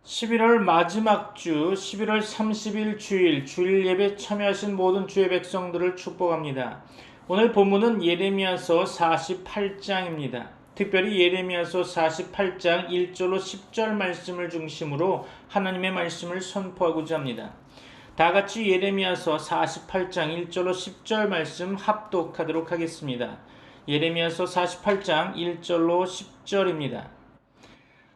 11월 마지막 주 11월 30일 주일 예배 참여하신 모든 주의 백성들을 축복합니다. 오늘 본문은 예레미야서 48장입니다. 특별히 예레미야서 48장 1절로 10절 말씀을 중심으로 하나님의 말씀을 선포하고자 합니다. 다 같이 예레미야서 48장 1절로 10절 말씀 합독하도록 하겠습니다. 예레미야서 48장 1절로 10절입니다.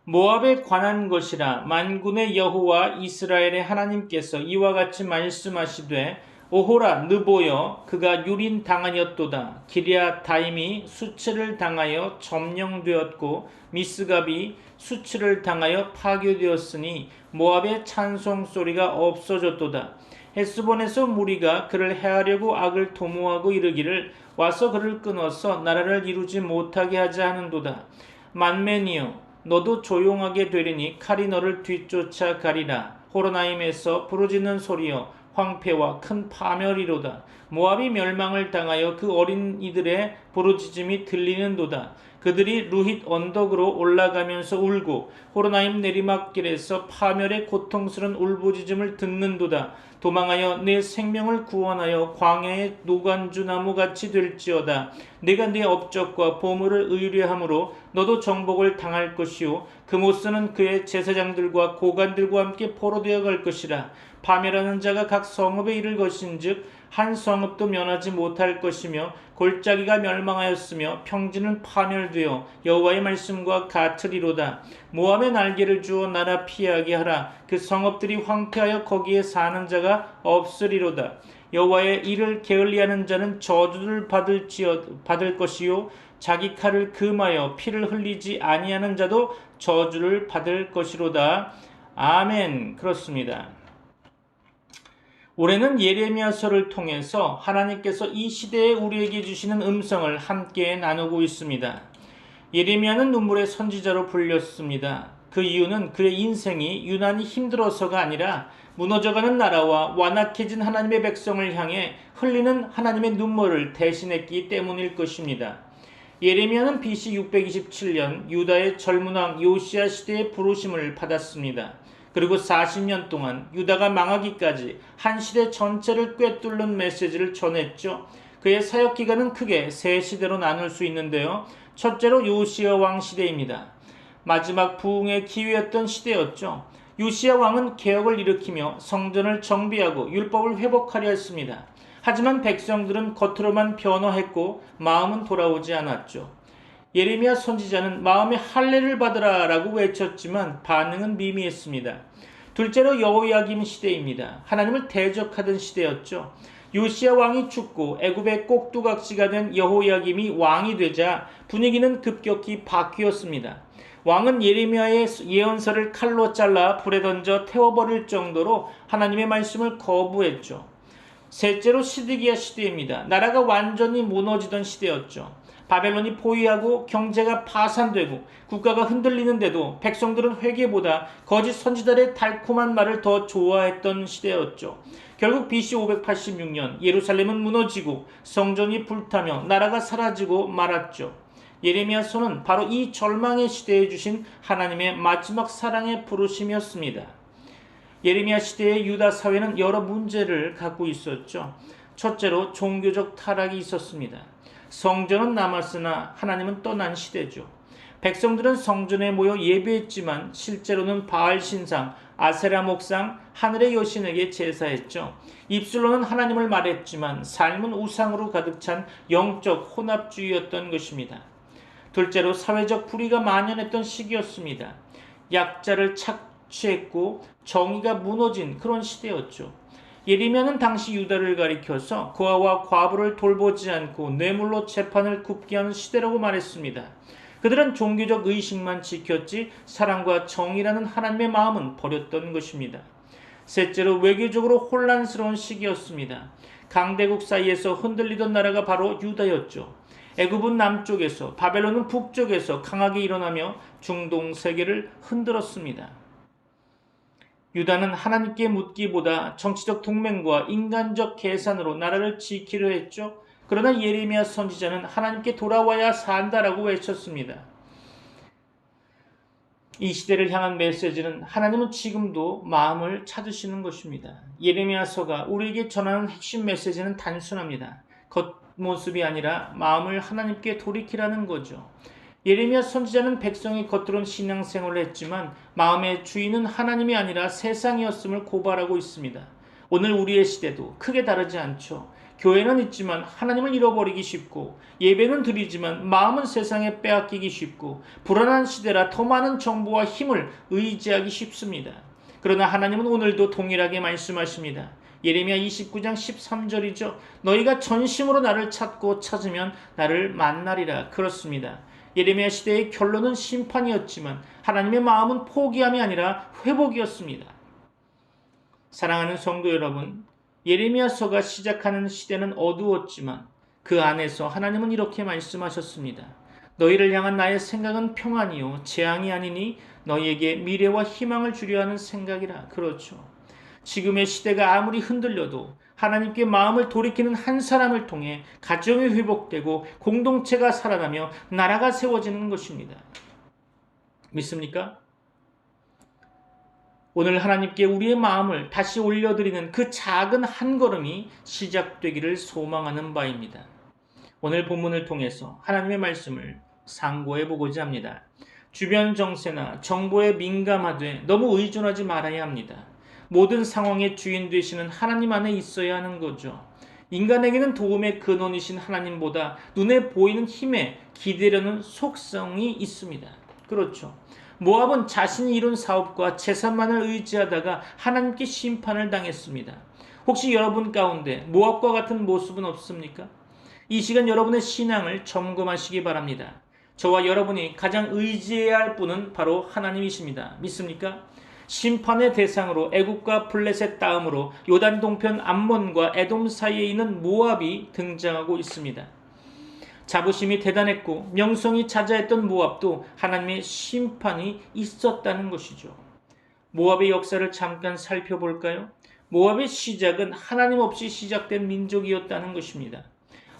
모압에 관한 것이라. 만군의 여호와 이스라엘의 하나님께서 이와 같이 말씀하시되, 오호라 느보여 그가 유린 당하였도다. 기럇다임이 수치를 당하여 점령되었고 미스갑이 수치를 당하여 파괴되었으니 모압의 찬송 소리가 없어졌도다. 헤스본에서 무리가 그를 해하려고 악을 도모하고 이르기를, 와서 그를 끊어서 나라를 이루지 못하게 하자 하는도다. 만맨이여, 너도 조용하게 되리니 칼이 너를 뒤쫓아 가리라. 호로나임에서 부르짖는 소리여, 황폐와 큰 파멸이로다. 모압이 멸망을 당하여 그 어린 이들의 부르짖음이 들리는도다. 그들이 루힛 언덕으로 올라가면서 울고 호로나임 내리막길에서 파멸의 고통스러운 울부짖음을 듣는도다. 도망하여 내 생명을 구원하여 광야의 노간주나무 같이 될지어다. 내가 네 업적과 보물을 의뢰함으로 너도 정복을 당할 것이요, 그 못쓰는 그의 제사장들과 고관들과 함께 포로되어 갈 것이라. 파멸하는 자가 각 성읍에 이를 것인즉 한 성읍도 면하지 못할 것이며, 골짜기가 멸망하였으며 평지는 파멸되어 여호와의 말씀과 같으리로다. 모압의 날개를 주어 나라 피하게 하라. 그 성읍들이 황폐하여 거기에 사는 자가 없으리로다. 여호와의 일을 게을리하는 자는 저주를 받을 것이요, 자기 칼을 금하여 피를 흘리지 아니하는 자도 저주를 받을 것이로다. 아멘. 그렇습니다. 올해는 예레미야서를 통해서 하나님께서 이 시대에 우리에게 주시는 음성을 함께 나누고 있습니다. 예레미야는 눈물의 선지자로 불렸습니다. 그 이유는 그의 인생이 유난히 힘들어서가 아니라 무너져가는 나라와 완악해진 하나님의 백성을 향해 흘리는 하나님의 눈물을 대신했기 때문일 것입니다. 예레미야는 BC 627년 유다의 젊은 왕 요시야 시대의 부르심을 받았습니다. 그리고 40년 동안 유다가 망하기까지 한 시대 전체를 꿰뚫는 메시지를 전했죠. 그의 사역 기간은 크게 세 시대로 나눌 수 있는데요. 첫째로 요시야 왕 시대입니다. 마지막 부흥의 기회였던 시대였죠. 요시야 왕은 개혁을 일으키며 성전을 정비하고 율법을 회복하려 했습니다. 하지만 백성들은 겉으로만 변화했고 마음은 돌아오지 않았죠. 예레미야 선지자는 마음의 할례를 받으라 라고 외쳤지만 반응은 미미했습니다. 둘째로 여호야김 시대입니다. 하나님을 대적하던 시대였죠. 요시야 왕이 죽고 애굽의 꼭두각시가 된 여호야김이 왕이 되자 분위기는 급격히 바뀌었습니다. 왕은 예레미야의 예언서를 칼로 잘라 불에 던져 태워버릴 정도로 하나님의 말씀을 거부했죠. 셋째로 시드기야 시대입니다. 나라가 완전히 무너지던 시대였죠. 바벨론이 포위하고 경제가 파산되고 국가가 흔들리는데도 백성들은 회개보다 거짓 선지자들의 달콤한 말을 더 좋아했던 시대였죠. 결국 BC 586년 예루살렘은 무너지고 성전이 불타며 나라가 사라지고 말았죠. 예레미야서는 바로 이 절망의 시대에 주신 하나님의 마지막 사랑의 부르심이었습니다. 예레미야 시대의 유다 사회는 여러 문제를 갖고 있었죠. 첫째로 종교적 타락이 있었습니다. 성전은 남았으나 하나님은 떠난 시대죠. 백성들은 성전에 모여 예배했지만 실제로는 바알 신상, 아세라 목상, 하늘의 여신에게 제사했죠. 입술로는 하나님을 말했지만 삶은 우상으로 가득 찬 영적 혼합주의였던 것입니다. 둘째로 사회적 불의가 만연했던 시기였습니다. 약자를 착취했고 정의가 무너진 그런 시대였죠. 예레미야는 당시 유다를 가리켜서 고아와 과부를 돌보지 않고 뇌물로 재판을 굽게 하는 시대라고 말했습니다. 그들은 종교적 의식만 지켰지 사랑과 정의라는 하나님의 마음은 버렸던 것입니다. 셋째로 외교적으로 혼란스러운 시기였습니다. 강대국 사이에서 흔들리던 나라가 바로 유다였죠. 애굽은 남쪽에서 바벨론은 북쪽에서 강하게 일어나며 중동 세계를 흔들었습니다. 유다는 하나님께 묻기보다 정치적 동맹과 인간적 계산으로 나라를 지키려 했죠. 그러나 예레미야 선지자는 하나님께 돌아와야 산다라고 외쳤습니다. 이 시대를 향한 메시지는 하나님은 지금도 마음을 찾으시는 것입니다. 예레미야서가 우리에게 전하는 핵심 메시지는 단순합니다. 겉모습이 아니라 마음을 하나님께 돌이키라는 거죠. 예레미야 선지자는 백성이 겉으론 신앙생활을 했지만 마음의 주인은 하나님이 아니라 세상이었음을 고발하고 있습니다. 오늘 우리의 시대도 크게 다르지 않죠. 교회는 있지만 하나님을 잃어버리기 쉽고, 예배는 드리지만 마음은 세상에 빼앗기기 쉽고, 불안한 시대라 더 많은 정보와 힘을 의지하기 쉽습니다. 그러나 하나님은 오늘도 동일하게 말씀하십니다. 예레미야 29장 13절이죠. 너희가 전심으로 나를 찾고 찾으면 나를 만나리라. 그렇습니다. 예레미야 시대의 결론은 심판이었지만 하나님의 마음은 포기함이 아니라 회복이었습니다. 사랑하는 성도 여러분, 예레미야서가 시작하는 시대는 어두웠지만 그 안에서 하나님은 이렇게 말씀하셨습니다. 너희를 향한 나의 생각은 평안이요 재앙이 아니니 너희에게 미래와 희망을 주려 하는 생각이라. 그렇죠. 지금의 시대가 아무리 흔들려도 하나님께 마음을 돌이키는 한 사람을 통해 가정이 회복되고 공동체가 살아나며 나라가 세워지는 것입니다. 믿습니까? 오늘 하나님께 우리의 마음을 다시 올려드리는 그 작은 한 걸음이 시작되기를 소망하는 바입니다. 오늘 본문을 통해서 하나님의 말씀을 상고해 보고자 합니다. 주변 정세나 정보에 민감하되 너무 의존하지 말아야 합니다. 모든 상황의 주인 되시는 하나님 안에 있어야 하는 거죠. 인간에게는 도움의 근원이신 하나님보다 눈에 보이는 힘에 기대려는 속성이 있습니다. 그렇죠. 모압은 자신이 이룬 사업과 재산만을 의지하다가 하나님께 심판을 당했습니다. 혹시 여러분 가운데 모압과 같은 모습은 없습니까? 이 시간 여러분의 신앙을 점검하시기 바랍니다. 저와 여러분이 가장 의지해야 할 분은 바로 하나님이십니다. 믿습니까? 심판의 대상으로 애굽과 블레셋 다음으로 요단 동편 암몬과 에돔 사이에 있는 모압이 등장하고 있습니다. 자부심이 대단했고 명성이 자자했던 모압도 하나님의 심판이 있었다는 것이죠. 모압의 역사를 잠깐 살펴볼까요? 모압의 시작은 하나님 없이 시작된 민족이었다는 것입니다.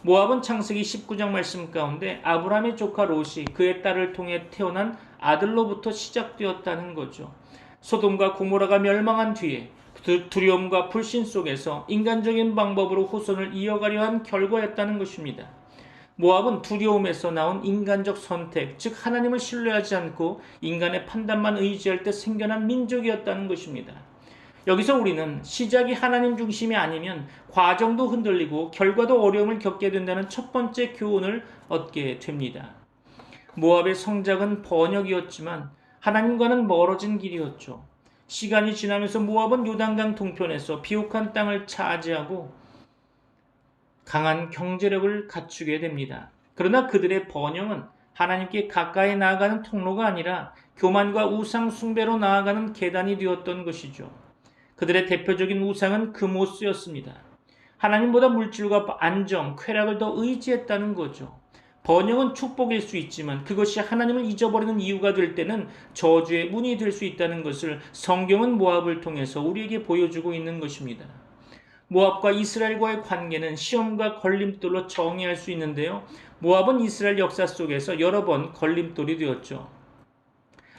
모압은 창세기 19장 말씀 가운데 아브라함의 조카 롯이 그의 딸을 통해 태어난 아들로부터 시작되었다는 거죠. 소돔과 고모라가 멸망한 뒤에 두려움과 불신 속에서 인간적인 방법으로 후손을 이어가려 한 결과였다는 것입니다. 모압은 두려움에서 나온 인간적 선택, 즉 하나님을 신뢰하지 않고 인간의 판단만 의지할 때 생겨난 민족이었다는 것입니다. 여기서 우리는 시작이 하나님 중심이 아니면 과정도 흔들리고 결과도 어려움을 겪게 된다는 첫 번째 교훈을 얻게 됩니다. 모압의 성작은 번역이었지만 하나님과는 멀어진 길이었죠. 시간이 지나면서 모압은 요단강 동편에서 비옥한 땅을 차지하고 강한 경제력을 갖추게 됩니다. 그러나 그들의 번영은 하나님께 가까이 나아가는 통로가 아니라 교만과 우상 숭배로 나아가는 계단이 되었던 것이죠. 그들의 대표적인 우상은 금오스였습니다. 하나님보다 물질과 안정, 쾌락을 더 의지했다는 거죠. 번영은 축복일 수 있지만 그것이 하나님을 잊어버리는 이유가 될 때는 저주의 문이 될 수 있다는 것을 성경은 모압을 통해서 우리에게 보여주고 있는 것입니다. 모압과 이스라엘과의 관계는 시험과 걸림돌로 정의할 수 있는데요. 모압은 이스라엘 역사 속에서 여러 번 걸림돌이 되었죠.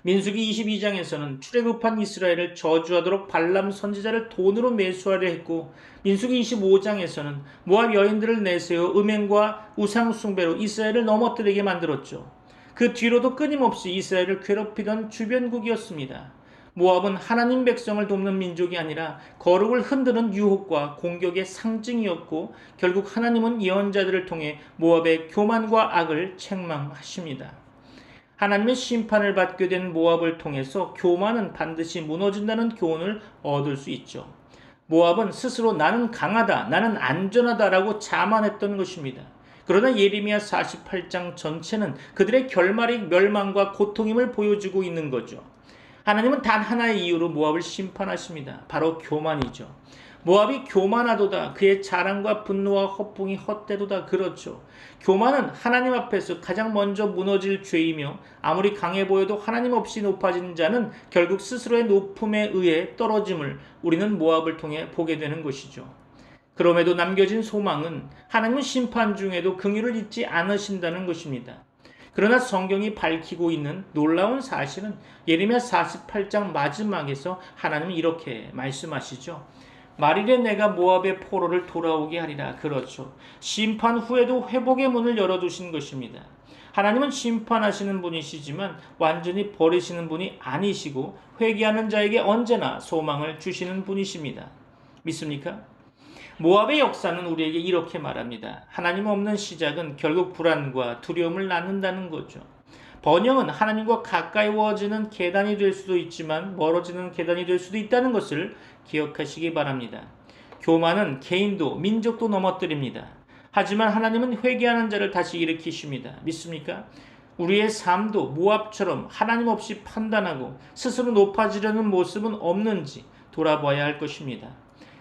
민수기 22장에서는 출애굽한 이스라엘을 저주하도록 발람 선지자를 돈으로 매수하려 했고, 민수기 25장에서는 모압 여인들을 내세워 음행과 우상 숭배로 이스라엘을 넘어뜨리게 만들었죠. 그 뒤로도 끊임없이 이스라엘을 괴롭히던 주변국이었습니다. 모압은 하나님 백성을 돕는 민족이 아니라 거룩을 흔드는 유혹과 공격의 상징이었고, 결국 하나님은 예언자들을 통해 모압의 교만과 악을 책망하십니다. 하나님의 심판을 받게 된 모압을 통해서 교만은 반드시 무너진다는 교훈을 얻을 수 있죠. 모압은 스스로 나는 강하다, 나는 안전하다라고 자만했던 것입니다. 그러나 예레미야 48장 전체는 그들의 결말이 멸망과 고통임을 보여주고 있는 거죠. 하나님은 단 하나의 이유로 모압을 심판하십니다. 바로 교만이죠. 모압이 교만하도다. 그의 자랑과 분노와 허풍이 헛되도다. 그렇죠. 교만은 하나님 앞에서 가장 먼저 무너질 죄이며 아무리 강해 보여도 하나님 없이 높아진 자는 결국 스스로의 높음에 의해 떨어짐을 우리는 모압을 통해 보게 되는 것이죠. 그럼에도 남겨진 소망은 하나님은 심판 중에도 긍휼을 잊지 않으신다는 것입니다. 그러나 성경이 밝히고 있는 놀라운 사실은 예레미야 48장 마지막에서 하나님은 이렇게 말씀하시죠. 말일에 내가 모압의 포로를 돌아오게 하리라. 그렇죠. 심판 후에도 회복의 문을 열어두신 것입니다. 하나님은 심판하시는 분이시지만 완전히 버리시는 분이 아니시고 회개하는 자에게 언제나 소망을 주시는 분이십니다. 믿습니까? 모압의 역사는 우리에게 이렇게 말합니다. 하나님 없는 시작은 결국 불안과 두려움을 낳는다는 거죠. 번영은 하나님과 가까이워지는 계단이 될 수도 있지만 멀어지는 계단이 될 수도 있다는 것을 기억하시기 바랍니다. 교만은 개인도 민족도 넘어뜨립니다. 하지만 하나님은 회개하는 자를 다시 일으키십니다. 믿습니까? 우리의 삶도 모압처럼 하나님 없이 판단하고 스스로 높아지려는 모습은 없는지 돌아봐야 할 것입니다.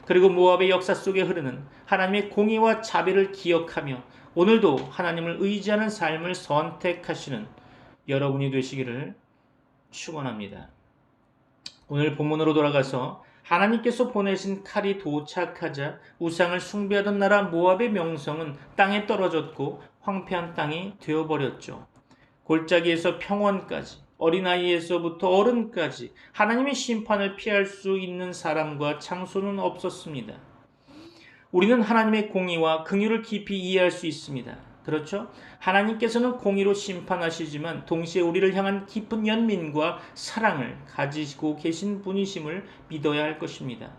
그리고 모압의 역사 속에 흐르는 하나님의 공의와 자비를 기억하며 오늘도 하나님을 의지하는 삶을 선택하시는 여러분이 되시기를 축원합니다. 오늘 본문으로 돌아가서 하나님께서 보내신 칼이 도착하자 우상을 숭배하던 나라 모압의 명성은 땅에 떨어졌고 황폐한 땅이 되어버렸죠. 골짜기에서 평원까지 어린아이에서부터 어른까지 하나님의 심판을 피할 수 있는 사람과 장소는 없었습니다. 우리는 하나님의 공의와 긍휼을 깊이 이해할 수 있습니다. 그렇죠? 하나님께서는 공의로 심판하시지만 동시에 우리를 향한 깊은 연민과 사랑을 가지시고 계신 분이심을 믿어야 할 것입니다.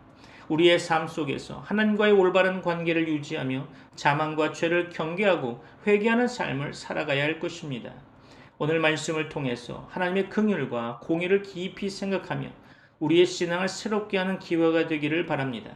우리의 삶 속에서 하나님과의 올바른 관계를 유지하며 자만과 죄를 경계하고 회개하는 삶을 살아가야 할 것입니다. 오늘 말씀을 통해서 하나님의 긍휼과 공의를 깊이 생각하며 우리의 신앙을 새롭게 하는 기회가 되기를 바랍니다.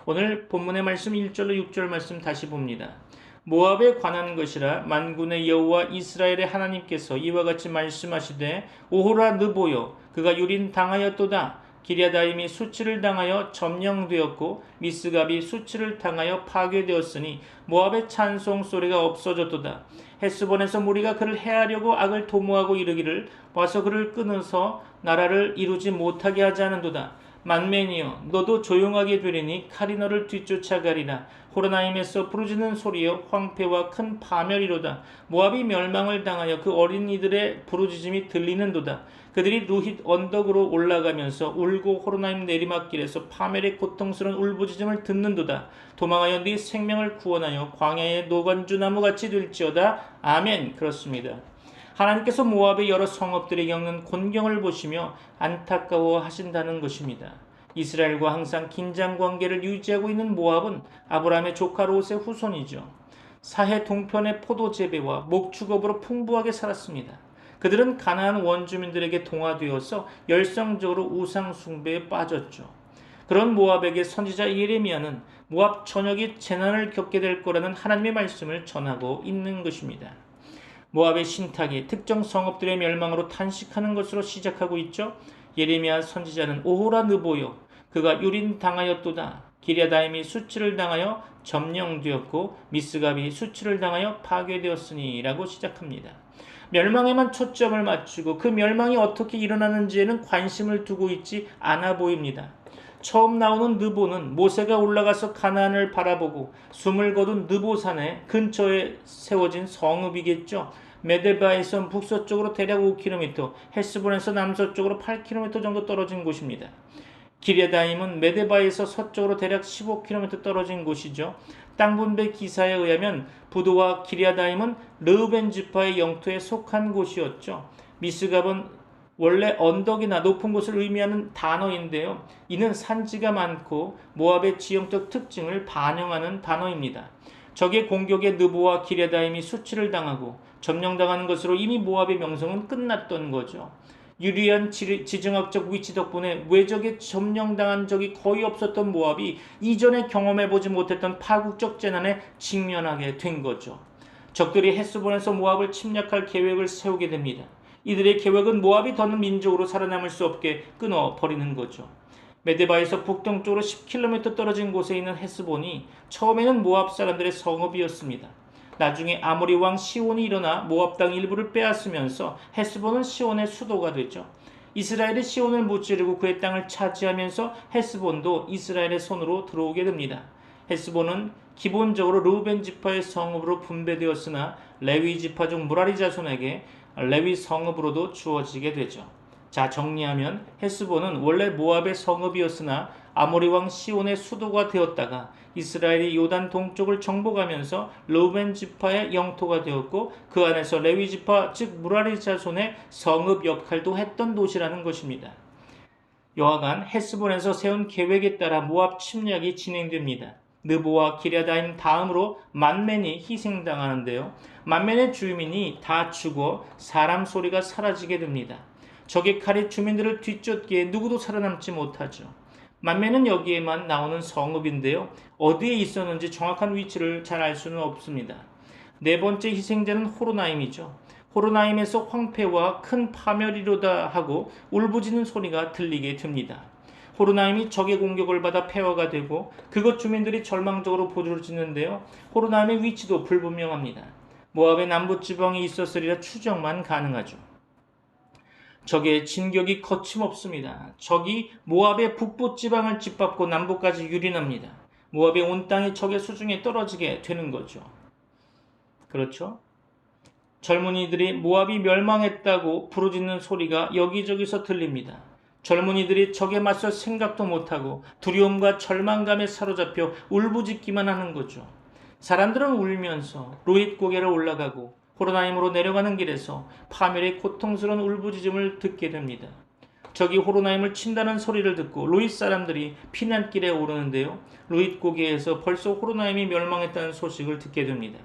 오늘 본문의 말씀 1절로 6절 말씀 다시 봅니다. 모압에 관한 것이라 만군의 여호와 이스라엘의 하나님께서 이와 같이 말씀하시되 오호라 느보여 그가 유린당하였도다. 기랴다임이 수치를 당하여 점령되었고 미스갑이 수치를 당하여 파괴되었으니 모압의 찬송 소리가 없어졌도다. 헬스본에서 무리가 그를 해하려고 악을 도모하고 이르기를 와서 그를 끊어서 나라를 이루지 못하게 하지 않은도다. 만맨이여 너도 조용하게 되리니 칼이 너를 뒤쫓아가리라. 호로나임에서 부르짖는 소리여 황폐와 큰 파멸이로다. 모압이 멸망을 당하여 그 어린이들의 부르짖음이 들리는도다. 그들이 루힛 언덕으로 올라가면서 울고 호로나임 내리막길에서 파멸의 고통스러운 울부짖음을 듣는도다. 도망하여 네 생명을 구원하여 광야의 노건주 나무같이 될지어다. 아멘. 그렇습니다. 하나님께서 모압의 여러 성읍들이 겪는 곤경을 보시며 안타까워하신다는 것입니다. 이스라엘과 항상 긴장 관계를 유지하고 있는 모압은 아브라함의 조카 롯의 후손이죠. 사해 동편의 포도 재배와 목축업으로 풍부하게 살았습니다. 그들은 가나안 원주민들에게 동화되어서 열성적으로 우상 숭배에 빠졌죠. 그런 모압에게 선지자 예레미야는 모압 전역이 재난을 겪게 될 거라는 하나님의 말씀을 전하고 있는 것입니다. 모압의 신탁이 특정 성읍들의 멸망으로 탄식하는 것으로 시작하고 있죠. 예레미야 선지자는 오호라 느보여 그가 유린당하였도다. 기랴다임이 수치를 당하여 점령되었고 미스갑이 수치를 당하여 파괴되었으니 라고 시작합니다. 멸망에만 초점을 맞추고 그 멸망이 어떻게 일어나는지에는 관심을 두고 있지 않아 보입니다. 처음 나오는 느보는 모세가 올라가서 가나안을 바라보고 숨을 거둔 느보산의 근처에 세워진 성읍이겠죠. 메데바에서 북서쪽으로 대략 5km, 헬스본에서 남서쪽으로 8km 정도 떨어진 곳입니다. 기랴다임은 메데바에서 서쪽으로 대략 15km 떨어진 곳이죠. 땅 분배 기사에 의하면 부도와 기랴다임은 르우벤 지파의 영토에 속한 곳이었죠. 미스갑은 원래 언덕이나 높은 곳을 의미하는 단어인데요. 이는 산지가 많고 모압의 지형적 특징을 반영하는 단어입니다. 적의 공격에 느보와 기랴다임이 수치를 당하고 점령당하는 것으로 이미 모압의 명성은 끝났던 거죠. 유리한 지정학적 위치 덕분에 외적에 점령당한 적이 거의 없었던 모압이 이전에 경험해보지 못했던 파국적 재난에 직면하게 된 거죠. 적들이 헬스본에서 모압을 침략할 계획을 세우게 됩니다. 이들의 계획은 모압이 더는 민족으로 살아남을 수 없게 끊어버리는 거죠. 메데바에서 북동쪽으로 10km 떨어진 곳에 있는 헬스본이 처음에는 모압 사람들의 성읍이었습니다. 나중에 아모리 왕 시온이 일어나 모압 땅 일부를 빼앗으면서 헬스본은 시온의 수도가 되죠. 이스라엘이 시온을 무찌르고 그의 땅을 차지하면서 헬스본도 이스라엘의 손으로 들어오게 됩니다. 헬스본은 기본적으로 르우벤 지파의 성읍으로 분배되었으나 레위 지파 중 무라리 자손에게 레위 성읍으로도 주어지게 되죠. 자, 정리하면 헤스본은 원래 모압의 성읍이었으나 아모리 왕 시온의 수도가 되었다가 이스라엘이 요단 동쪽을 정복하면서 르우벤 지파의 영토가 되었고 그 안에서 레위 지파 즉 무라리 자손의 성읍 역할도 했던 도시라는 것입니다. 여하간 헤스본에서 세운 계획에 따라 모압 침략이 진행됩니다. 느보와 기랴다임 다음으로 만멘이 희생당하는데요. 만멘의 주민이 다 죽어 사람 소리가 사라지게 됩니다. 적의 칼이 주민들을 뒤쫓기에 누구도 살아남지 못하죠. 만멘은 여기에만 나오는 성읍인데요. 어디에 있었는지 정확한 위치를 잘 알 수는 없습니다. 네 번째 희생자는 호로나임이죠. 호로나임에서 황폐와 큰 파멸이로다 하고 울부짖는 소리가 들리게 됩니다. 호로나임이 적의 공격을 받아 폐허가 되고 그곳 주민들이 절망적으로 부르짖는데요. 호로나임의 위치도 불분명합니다. 모압의 남부지방에 있었으리라 추정만 가능하죠. 적의 진격이 거침없습니다. 적이 모압의 북부지방을 짓밟고 남부까지 유린합니다. 모압의 온 땅이 적의 수중에 떨어지게 되는 거죠. 그렇죠? 젊은이들이 모압이 멸망했다고 부르짖는 소리가 여기저기서 들립니다. 젊은이들이 적에 맞설 생각도 못하고 두려움과 절망감에 사로잡혀 울부짖기만 하는 거죠. 사람들은 울면서 루잇 고개를 올라가고 호로나임으로 내려가는 길에서 파멸의 고통스러운 울부짖음을 듣게 됩니다. 적이 호로나임을 친다는 소리를 듣고 루잇 사람들이 피난길에 오르는데요. 루잇 고개에서 벌써 호로나임이 멸망했다는 소식을 듣게 됩니다.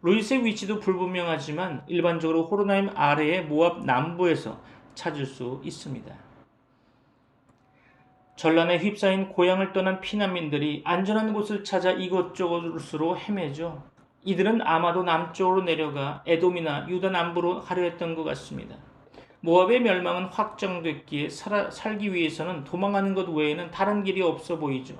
루잇의 위치도 불분명하지만 일반적으로 호로나임 아래의 모압 남부에서 찾을 수 있습니다. 전란에 휩싸인 고향을 떠난 피난민들이 안전한 곳을 찾아 이곳저곳으로 헤매죠. 이들은 아마도 남쪽으로 내려가 에돔이나 유다 남부로 가려 했던 것 같습니다. 모압의 멸망은 확정됐기에 살기 위해서는 도망가는 것 외에는 다른 길이 없어 보이죠.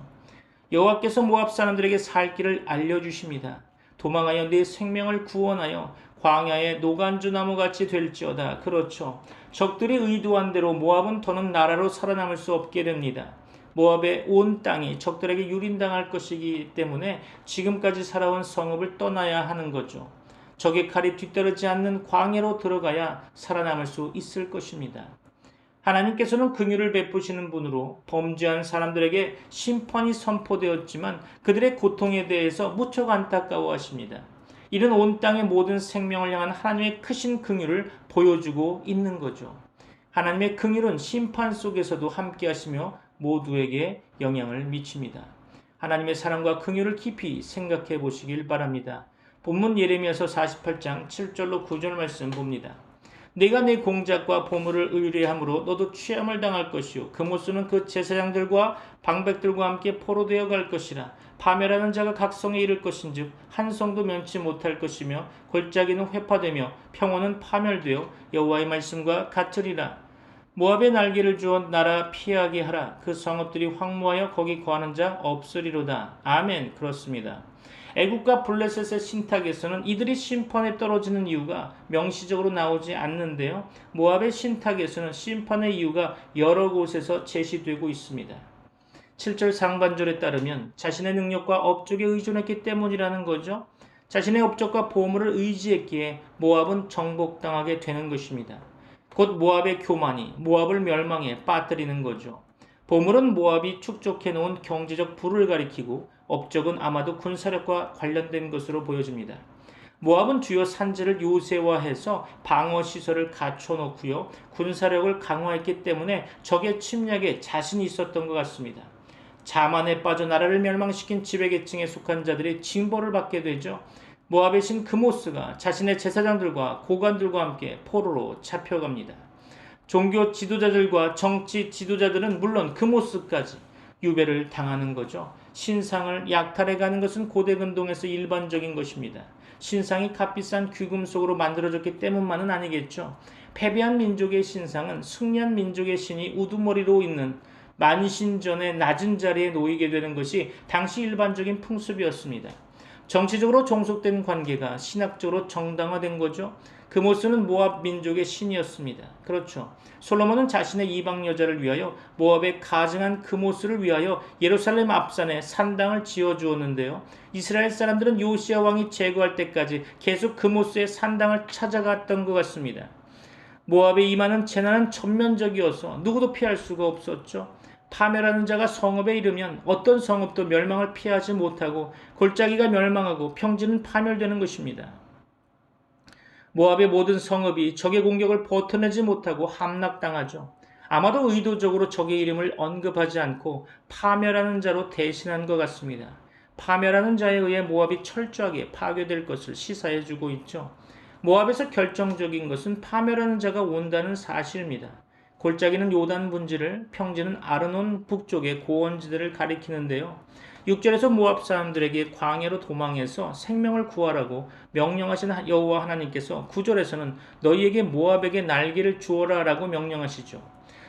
여호와께서 모압 사람들에게 살 길을 알려주십니다. 도망하여 내 생명을 구원하여 광야의 노간주 나무같이 될지어다. 그렇죠. 적들이 의도한 대로 모압은 더는 나라로 살아남을 수 없게 됩니다. 모압의 온 땅이 적들에게 유린당할 것이기 때문에 지금까지 살아온 성읍을 떠나야 하는 거죠. 적의 칼이 뒤따르지 않는 광야로 들어가야 살아남을 수 있을 것입니다. 하나님께서는 긍휼을 베푸시는 분으로 범죄한 사람들에게 심판이 선포되었지만 그들의 고통에 대해서 무척 안타까워하십니다. 이는 온 땅의 모든 생명을 향한 하나님의 크신 긍휼을 보여주고 있는 거죠. 하나님의 긍휼은 심판 속에서도 함께하시며 모두에게 영향을 미칩니다. 하나님의 사랑과 긍휼을 깊이 생각해 보시길 바랍니다. 본문 예레미야서 48장 7절로 9절 말씀 봅니다. 내가 내 공작과 보물을 의뢰함으로 너도 취함을 당할 것이요 그 못수는 그 제사장들과 방백들과 함께 포로되어 갈 것이라. 파멸하는 자가 각성에 이를 것인즉 한 성도 면치 못할 것이며 골짜기는 회파되며 평원은 파멸되어 여호와의 말씀과 같으리라. 모압의 날개를 주어 나라 피하게 하라. 그 성읍들이 황무하여 거기 거하는 자 없으리로다. 아멘. 그렇습니다. 애국과 블레셋의 신탁에서는 이들이 심판에 떨어지는 이유가 명시적으로 나오지 않는데요. 모압의 신탁에서는 심판의 이유가 여러 곳에서 제시되고 있습니다. 7절 상반절에 따르면 자신의 능력과 업적에 의존했기 때문이라는 거죠. 자신의 업적과 보물을 의지했기에 모압은 정복당하게 되는 것입니다. 곧 모압의 교만이 모압을 멸망에 빠뜨리는 거죠. 보물은 모압이 축적해 놓은 경제적 부를 가리키고 업적은 아마도 군사력과 관련된 것으로 보여집니다. 모압은 주요 산지를 요새화해서 방어시설을 갖춰놓고요. 군사력을 강화했기 때문에 적의 침략에 자신이 있었던 것 같습니다. 자만에 빠져 나라를 멸망시킨 지배계층에 속한 자들이 징벌을 받게 되죠. 모압의 신 그모스가 자신의 제사장들과 고관들과 함께 포로로 잡혀갑니다. 종교 지도자들과 정치 지도자들은 물론 그모스까지 유배를 당하는 거죠. 신상을 약탈해가는 것은 고대 근동에서 일반적인 것입니다. 신상이 값비싼 귀금속으로 만들어졌기 때문만은 아니겠죠. 패배한 민족의 신상은 승리한 민족의 신이 우두머리로 있는 만신전의 낮은 자리에 놓이게 되는 것이 당시 일반적인 풍습이었습니다. 정치적으로 종속된 관계가 신학적으로 정당화된 거죠. 그모스는 모압 민족의 신이었습니다. 그렇죠. 솔로몬은 자신의 이방 여자를 위하여 모압의 가증한 그모스를 위하여 예루살렘 앞산에 산당을 지어 주었는데요. 이스라엘 사람들은 요시야 왕이 제거할 때까지 계속 그모스의 산당을 찾아갔던 것 같습니다. 모압에 임하는 재난은 전면적이어서 누구도 피할 수가 없었죠. 파멸하는 자가 성읍에 이르면 어떤 성읍도 멸망을 피하지 못하고 골짜기가 멸망하고 평지는 파멸되는 것입니다. 모압의 모든 성읍이 적의 공격을 버텨내지 못하고 함락당하죠. 아마도 의도적으로 적의 이름을 언급하지 않고 파멸하는 자로 대신한 것 같습니다. 파멸하는 자에 의해 모압이 철저하게 파괴될 것을 시사해주고 있죠. 모압에서 결정적인 것은 파멸하는 자가 온다는 사실입니다. 골짜기는 요단 분지를, 평지는 아르논 북쪽의 고원지대를 가리키는데요. 6절에서 모압 사람들에게 광야로 도망해서 생명을 구하라고 명령하신 여호와 하나님께서 9절에서는 너희에게 모압에게 날개를 주어라 라고 명령하시죠.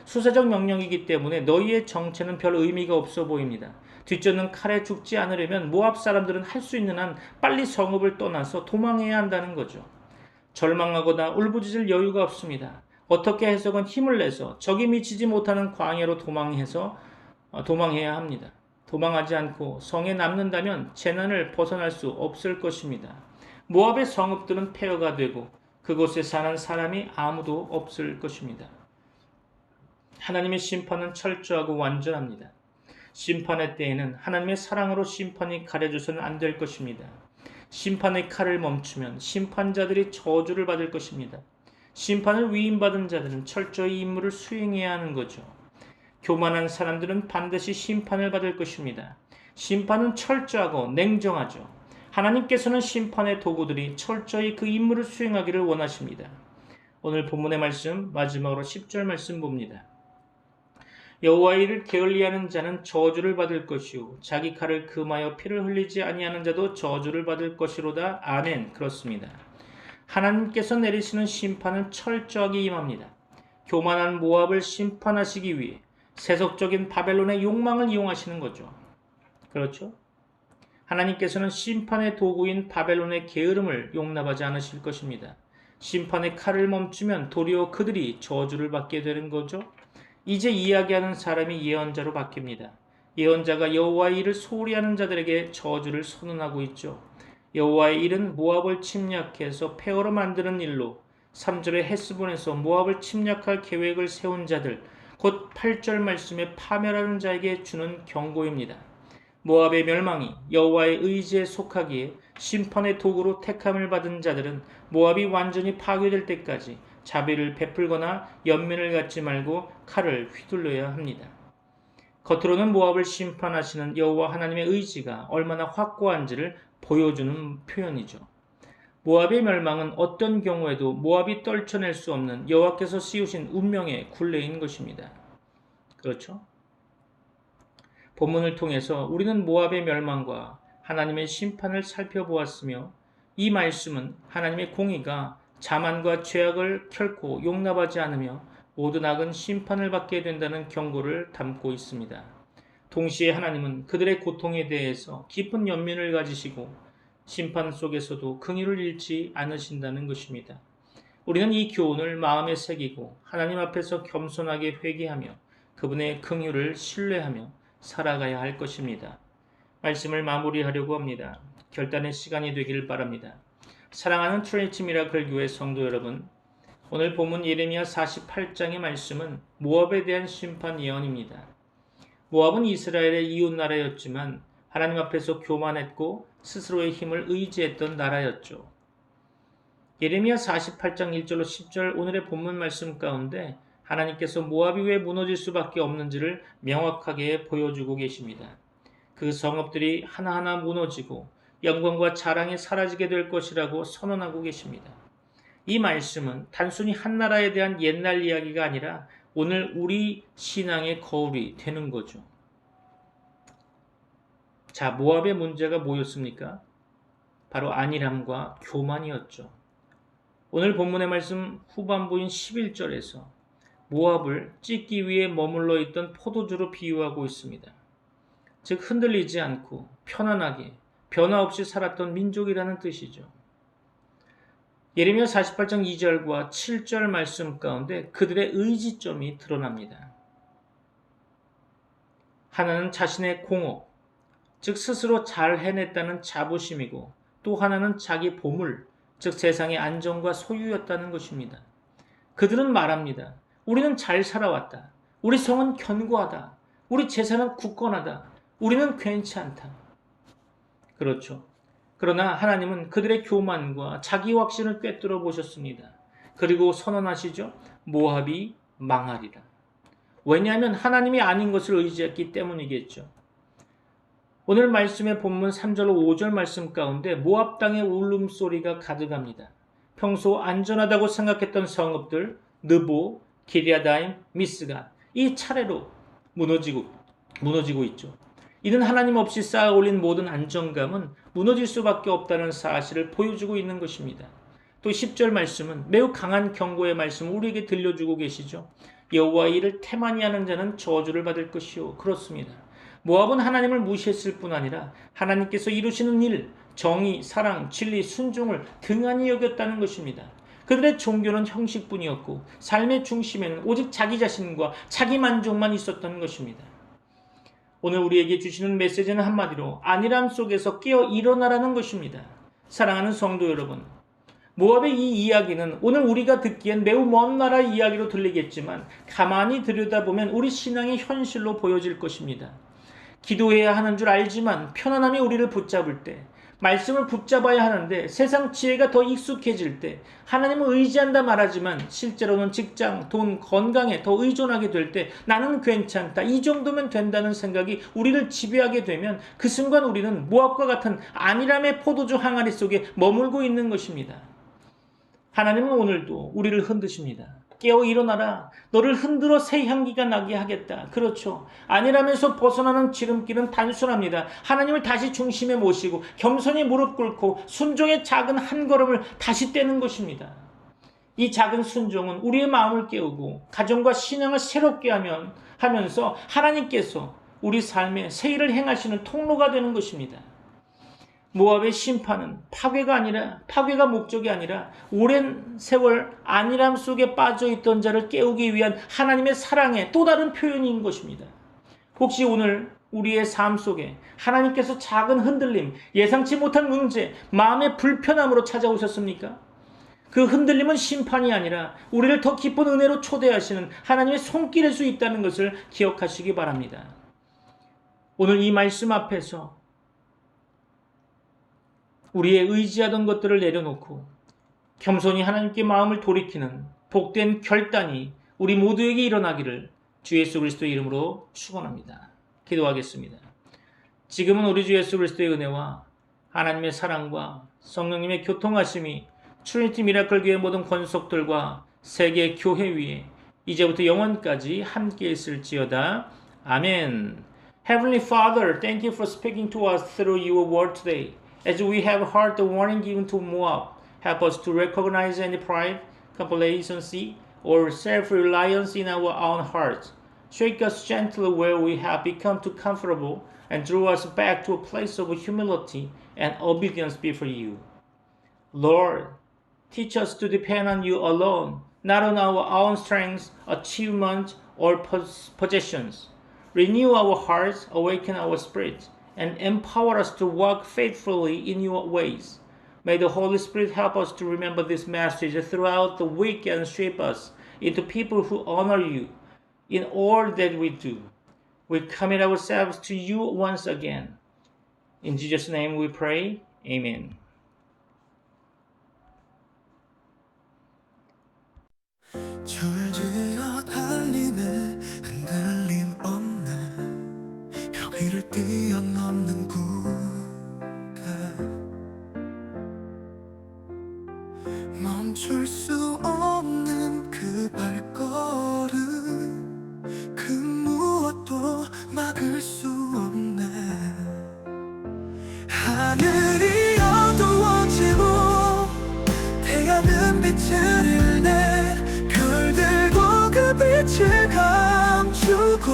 수사적 명령이기 때문에 너희의 정체는 별 의미가 없어 보입니다. 뒷전은 칼에 죽지 않으려면 모압 사람들은 할 수 있는 한 빨리 성읍을 떠나서 도망해야 한다는 거죠. 절망하거나 울부짖을 여유가 없습니다. 어떻게 해서건 힘을 내서 적이 미치지 못하는 광야로 도망해야 합니다. 도망하지 않고 성에 남는다면 재난을 벗어날 수 없을 것입니다. 모압의 성읍들은 폐허가 되고 그곳에 사는 사람이 아무도 없을 것입니다. 하나님의 심판은 철저하고 완전합니다. 심판의 때에는 하나님의 사랑으로 심판이 가려져서는 안 될 것입니다. 심판의 칼을 멈추면 심판자들이 저주를 받을 것입니다. 심판을 위임받은 자들은 철저히 임무를 수행해야 하는 거죠. 교만한 사람들은 반드시 심판을 받을 것입니다. 심판은 철저하고 냉정하죠. 하나님께서는 심판의 도구들이 철저히 그 임무를 수행하기를 원하십니다. 오늘 본문의 말씀 마지막으로 10절 말씀 봅니다. 여호와의 일을 게을리하는 자는 저주를 받을 것이요 자기 칼을 금하여 피를 흘리지 아니하는 자도 저주를 받을 것이로다. 아멘. 그렇습니다. 하나님께서 내리시는 심판은 철저하게 임합니다. 교만한 모압을 심판하시기 위해 세속적인 바벨론의 욕망을 이용하시는 거죠. 그렇죠? 하나님께서는 심판의 도구인 바벨론의 게으름을 용납하지 않으실 것입니다. 심판의 칼을 멈추면 도리어 그들이 저주를 받게 되는 거죠. 이제 이야기하는 사람이 예언자로 바뀝니다. 예언자가 여호와의 일을 소홀히 하는 자들에게 저주를 선언하고 있죠. 여호와의 일은 모압을 침략해서 폐허로 만드는 일로 3절의 헤스본에서 모압을 침략할 계획을 세운 자들, 곧 8절 말씀에 파멸하는 자에게 주는 경고입니다. 모압의 멸망이 여호와의 의지에 속하기에 심판의 도구로 택함을 받은 자들은 모압이 완전히 파괴될 때까지 자비를 베풀거나 연민을 갖지 말고 칼을 휘둘러야 합니다. 겉으로는 모압을 심판하시는 여호와 하나님의 의지가 얼마나 확고한지를 보여주는 표현이죠. 모압의 멸망은 어떤 경우에도 모압이 떨쳐낼 수 없는 여호와께서 씌우신 운명의 굴레인 것입니다. 그렇죠? 본문을 통해서 우리는 모압의 멸망과 하나님의 심판을 살펴보았으며 이 말씀은 하나님의 공의가 자만과 죄악을 결코 용납하지 않으며 모든 악은 심판을 받게 된다는 경고를 담고 있습니다. 동시에 하나님은 그들의 고통에 대해서 깊은 연민을 가지시고 심판 속에서도 긍휼을 잃지 않으신다는 것입니다. 우리는 이 교훈을 마음에 새기고 하나님 앞에서 겸손하게 회개하며 그분의 긍휼을 신뢰하며 살아가야 할 것입니다. 말씀을 마무리하려고 합니다. 결단의 시간이 되기를 바랍니다. 사랑하는 트리니티 미라클 교회 성도 여러분, 오늘 본문 예레미야 48장의 말씀은 모압에 대한 심판 예언입니다. 모압은 이스라엘의 이웃나라였지만 하나님 앞에서 교만했고 스스로의 힘을 의지했던 나라였죠. 예레미야 48장 1절로 10절 오늘의 본문 말씀 가운데 하나님께서 모압이 왜 무너질 수밖에 없는지를 명확하게 보여주고 계십니다. 그 성읍들이 하나하나 무너지고 영광과 자랑이 사라지게 될 것이라고 선언하고 계십니다. 이 말씀은 단순히 한 나라에 대한 옛날 이야기가 아니라 오늘 우리 신앙의 거울이 되는 거죠. 자, 모압의 문제가 뭐였습니까? 바로 안일함과 교만이었죠. 오늘 본문의 말씀 후반부인 11절에서 모압을 찢기 위해 머물러 있던 포도주로 비유하고 있습니다. 즉 흔들리지 않고 편안하게 변화 없이 살았던 민족이라는 뜻이죠. 예레미야 48장 2절과 7절 말씀 가운데 그들의 의지점이 드러납니다. 하나는 자신의 공업, 즉 스스로 잘 해냈다는 자부심이고, 또 하나는 자기 보물, 즉 세상의 안정과 소유였다는 것입니다. 그들은 말합니다. 우리는 잘 살아왔다. 우리 성은 견고하다. 우리 재산은 굳건하다. 우리는 괜찮다. 그렇죠. 그러나 하나님은 그들의 교만과 자기 확신을 꿰뚫어 보셨습니다. 그리고 선언하시죠. 모압이 망하리라. 왜냐하면 하나님이 아닌 것을 의지했기 때문이겠죠. 오늘 말씀의 본문 3절로 5절 말씀 가운데 모압 땅의 울음소리가 가득합니다. 평소 안전하다고 생각했던 성읍들 느보, 기리아다임, 미스가 이 차례로 무너지고 있죠. 이는 하나님 없이 쌓아 올린 모든 안정감은 무너질 수밖에 없다는 사실을 보여주고 있는 것입니다. 또 10절 말씀은 매우 강한 경고의 말씀을 우리에게 들려주고 계시죠. 여호와의 일을 태만히 하는 자는 저주를 받을 것이요. 그렇습니다. 모압은 하나님을 무시했을 뿐 아니라 하나님께서 이루시는 일, 정의, 사랑, 진리, 순종을 등한히 여겼다는 것입니다. 그들의 종교는 형식뿐이었고 삶의 중심에는 오직 자기 자신과 자기 만족만 있었던 것입니다. 오늘 우리에게 주시는 메시지는 한마디로 안일함 속에서 깨어 일어나라는 것입니다. 사랑하는 성도 여러분, 모압의 이 이야기는 오늘 우리가 듣기엔 매우 먼 나라 이야기로 들리겠지만 가만히 들여다보면 우리 신앙의 현실로 보여질 것입니다. 기도해야 하는 줄 알지만 편안함이 우리를 붙잡을 때, 말씀을 붙잡아야 하는데 세상 지혜가 더 익숙해질 때, 하나님을 의지한다 말하지만 실제로는 직장, 돈, 건강에 더 의존하게 될 때 나는 괜찮다, 이 정도면 된다는 생각이 우리를 지배하게 되면 그 순간 우리는 모압과 같은 안일함의 포도주 항아리 속에 머물고 있는 것입니다. 하나님은 오늘도 우리를 흔드십니다. 깨어 일어나라. 너를 흔들어 새 향기가 나게 하겠다. 그렇죠. 아니라면서 벗어나는 지름길은 단순합니다. 하나님을 다시 중심에 모시고 겸손히 무릎 꿇고 순종의 작은 한 걸음을 다시 떼는 것입니다. 이 작은 순종은 우리의 마음을 깨우고 가정과 신앙을 새롭게 하면서 하나님께서 우리 삶에 새 일을 행하시는 통로가 되는 것입니다. 모압의 심판은 파괴가 목적이 아니라 오랜 세월 안일함 속에 빠져있던 자를 깨우기 위한 하나님의 사랑의 또 다른 표현인 것입니다. 혹시 오늘 우리의 삶 속에 하나님께서 작은 흔들림, 예상치 못한 문제, 마음의 불편함으로 찾아오셨습니까? 그 흔들림은 심판이 아니라 우리를 더 깊은 은혜로 초대하시는 하나님의 손길일 수 있다는 것을 기억하시기 바랍니다. 오늘 이 말씀 앞에서 우리의 의지하던 것들을 내려놓고 겸손히 하나님께 마음을 돌이키는 복된 결단이 우리 모두에게 일어나기를 주 예수 그리스도의 이름으로 축원합니다. 기도하겠습니다. 지금은 우리 주 예수 그리스도의 은혜와 하나님의 사랑과 성령님의 교통하심이 트리니티 미라클 교회 모든 권속들과 세계 교회 위에 이제부터 영원까지 함께 있을지어다. 아멘. Heavenly Father, thank you for speaking to us through your word today. As we have heard the warning given to Moab, help us to recognize any pride, complacency, or self-reliance in our own hearts. Shake us gently where we have become too comfortable and draw us back to a place of humility and obedience before you. Lord, teach us to depend on you alone, not on our own strength, achievements, or possessions. Renew our hearts, awaken our spirits, and empower us to walk faithfully in your ways. May the Holy Spirit help us to remember this message throughout the week and shape us into people who honor you in all that we do. We commit ourselves to you once again. In Jesus' name we pray. Amen. 줄지어 달리네 흔들림 없네 여기를 뛰어넘는 구간 멈출 수 없는 그 발걸음 그 무엇도 막을 수 없네 하늘이 어두워지고 태양은 빛을 잃네 별들고 그 빛을 감추고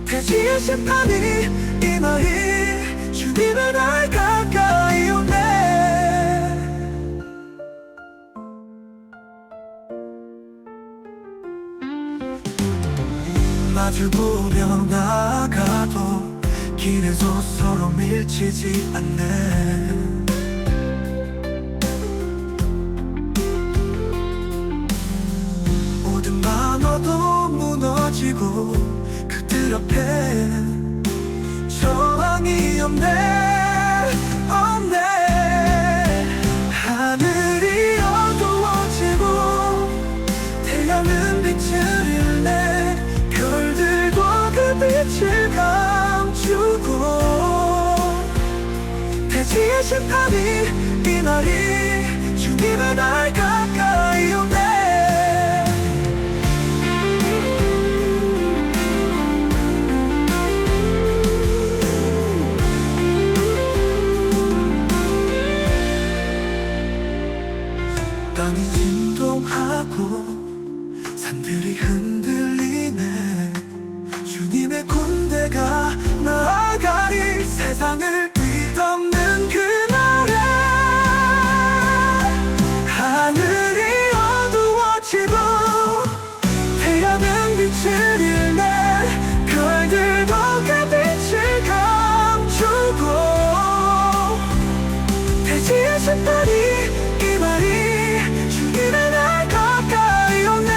대지의 심판이 임하니 주님은 날 가까이 오네 마주보며 나아가도 길에서 서로 밀치지 않네. 모든 방어도 무너지고 그들 앞에 저항이 없네, 없네. 하늘이 어두워지고 태양은 빛을 잃네. 별들도 그 빛을 감추고 대지의 심판이 이 날이 주님의 날 가까이 오네. 땅이 진동하고 산들이 흔들리네. 주님의 군대가 나아가리. 세상을 뒤덮는 그날에 하늘이 어두워지고 태양은 빛을 잃네. 별들도 그 빛을 감추고 대지의 심판이 이 말이 주님의 날 가까이 오네.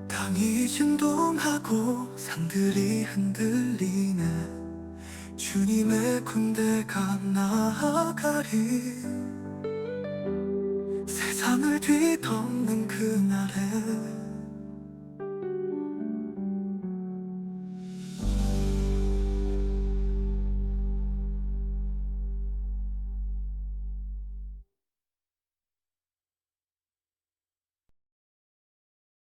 땅이 진동하고 산들이 흔들리네. 주님의 군대가 나아가리. 세상을 뒤덮는 그날에